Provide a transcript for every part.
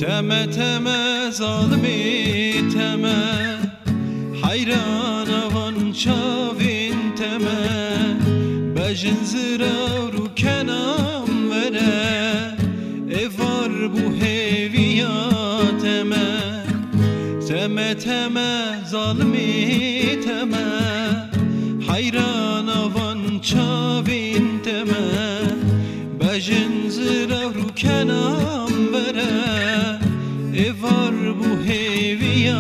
تمه تمه ظالمی تمه حیران آوان چاوین تمه بجن زرا رو کنام وره ایوار بو هیویاتمه تمه تمه ظالمی تمه حیران آوان چاوین تمه بجن زرا رو کنام وره ایوار بو هیویاتمه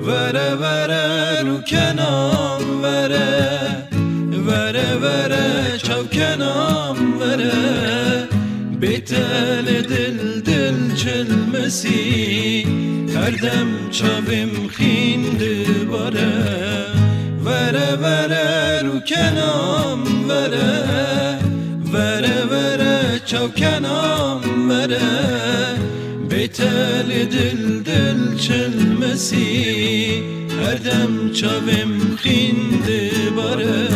وره وره رو کنام وره وره وره چاو کنام وره بیتل دل دل چلمسی هر دم چاویم خیند باره وره وره رو کنام وره وره وره چاو کنام وره بیتل دل دل چلمسی هر دم چاویم خیند باره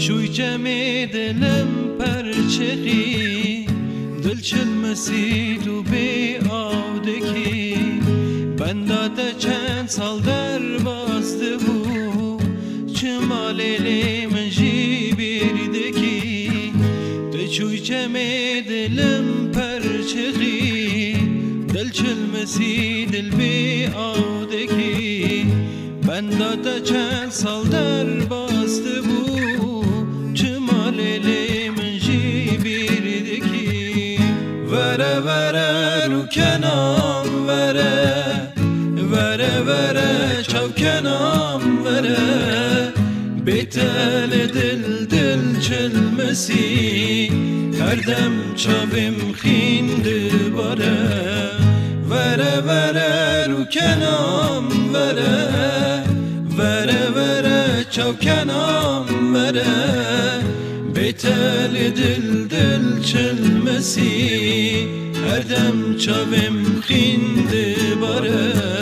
چوی جمع دلم پرچقی دل چلمسی تو بی آودکی بنداده چند سال در باسته بو چمالی من جی بیردکی تو چوی جمع دلم پرچقی دل چلمسی دل بی آودکی بنداده چند سال در باسته بو وره وره رو کنام وره وره وره چاو کنام وره بیتل دل دل چلمسی هر دم چاویم خیند باره وره وره رو کنام وره وره وره چاو کنام وره بیتل دل دل چلمسی هر دم چاویم خیند باره